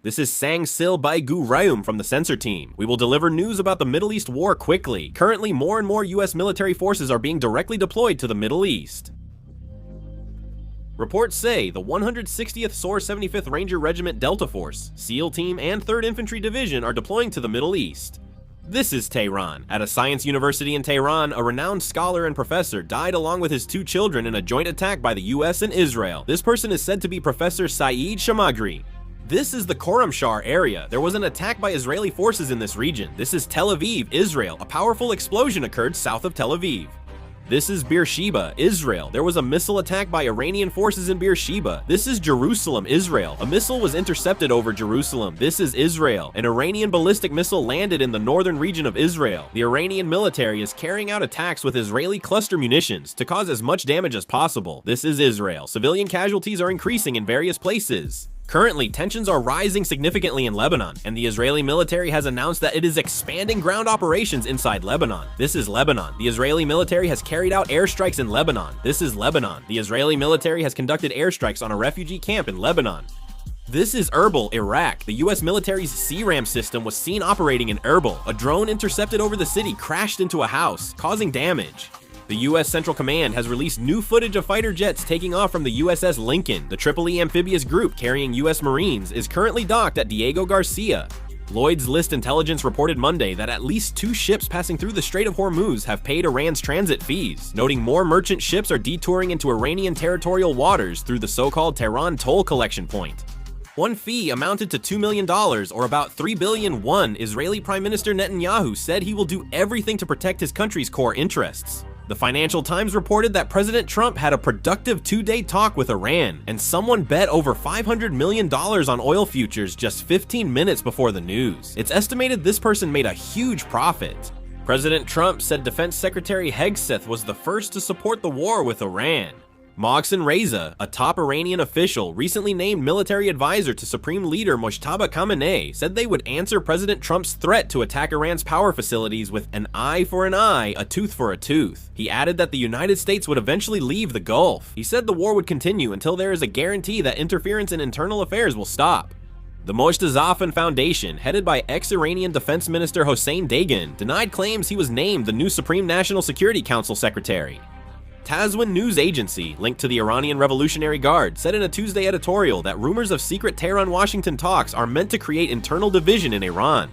This is Sang Sil Bai Gu Rayum from the Censor Team. We will deliver news about the Middle East war quickly. Currently, more and more US military forces are being directly deployed to the Middle East. Reports say the 160th SOAR 75th Ranger Regiment Delta Force, SEAL Team, and 3rd Infantry Division are deploying to the Middle East. This is Tehran. At a science university in Tehran, a renowned scholar and professor died along with his 2 children in a joint attack by the US and Israel. This person is said to be Professor Saeed Shamagri. This is the Khorramshahr area. There was an attack by Israeli forces in this region. This is Tel Aviv, Israel. A powerful explosion occurred south of Tel Aviv. This is Beersheba, Israel. There was a missile attack by Iranian forces in Beersheba. This is Jerusalem, Israel. A missile was intercepted over Jerusalem. This is Israel. An Iranian ballistic missile landed in the northern region of Israel. The Iranian military is carrying out attacks with Israeli cluster munitions to cause as much damage as possible. This is Israel. Civilian casualties are increasing in various places. Currently, tensions are rising significantly in Lebanon, and the Israeli military has announced that it is expanding ground operations inside Lebanon. This is Lebanon. The Israeli military has carried out airstrikes in Lebanon. This is Lebanon. The Israeli military has conducted airstrikes on a refugee camp in Lebanon. This is Erbil, Iraq. The US military's CRAM system was seen operating in Erbil. A drone intercepted over the city crashed into a house, causing damage. The U.S. Central Command has released new footage of fighter jets taking off from the USS Lincoln. The Tripoli amphibious group carrying U.S. Marines is currently docked at Diego Garcia. Lloyd's List Intelligence reported Monday that at least 2 ships passing through the Strait of Hormuz have paid Iran's transit fees, noting more merchant ships are detouring into Iranian territorial waters through the so-called Tehran toll collection point. One fee amounted to $2 million, or about 3 billion won. Israeli Prime Minister Netanyahu said he will do everything to protect his country's core interests. The Financial Times reported that President Trump had a productive 2-day talk with Iran, and someone bet over $500 million on oil futures just 15 minutes before the news. It's estimated this person made a huge profit. President Trump said Defense Secretary Hegseth was the first to support the war with Iran. Mohsen Reza, a top Iranian official recently named military advisor to Supreme Leader Mojtaba Khamenei, said they would answer President Trump's threat to attack Iran's power facilities with an eye for an eye, a tooth for a tooth. He added that the United States would eventually leave the Gulf. He said the war would continue until there is a guarantee that interference in internal affairs will stop. The Moshe Zafin Foundation, headed by ex-Iranian Defense Minister Hossein Dagan, denied claims he was named the new Supreme National Security Council Secretary. Tazwin News Agency, linked to the Iranian Revolutionary Guard, said in a Tuesday editorial that rumors of secret Tehran-Washington talks are meant to create internal division in Iran.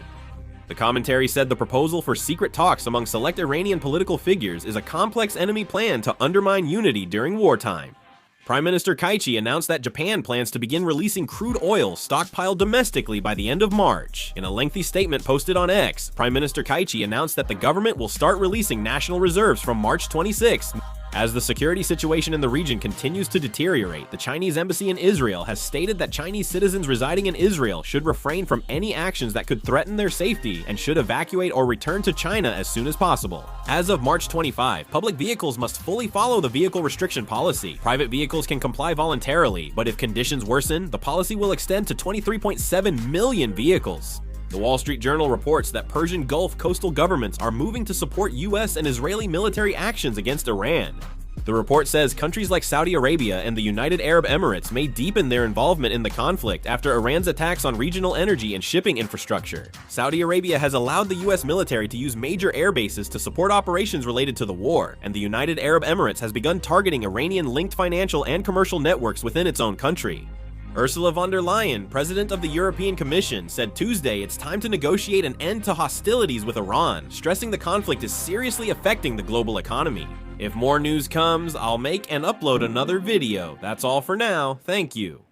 The commentary said the proposal for secret talks among select Iranian political figures is a complex enemy plan to undermine unity during wartime. Prime Minister Kaichi announced that Japan plans to begin releasing crude oil stockpiled domestically by the end of March. In a lengthy statement posted on X, Prime Minister Kaichi announced that the government will start releasing national reserves from March 26. As the security situation in the region continues to deteriorate, the Chinese embassy in Israel has stated that Chinese citizens residing in Israel should refrain from any actions that could threaten their safety and should evacuate or return to China as soon as possible. As of March 25, public vehicles must fully follow the vehicle restriction policy. Private vehicles can comply voluntarily, but if conditions worsen, the policy will extend to 23.7 million vehicles. The Wall Street Journal reports that Persian Gulf coastal governments are moving to support US and Israeli military actions against Iran. The report says countries like Saudi Arabia and the United Arab Emirates may deepen their involvement in the conflict after Iran's attacks on regional energy and shipping infrastructure. Saudi Arabia has allowed the US military to use major air bases to support operations related to the war, and the United Arab Emirates has begun targeting Iranian-linked financial and commercial networks within its own country. Ursula von der Leyen, president of the European Commission, said Tuesday it's time to negotiate an end to hostilities with Iran, stressing the conflict is seriously affecting the global economy. If more news comes, I'll make and upload another video. That's all for now. Thank you.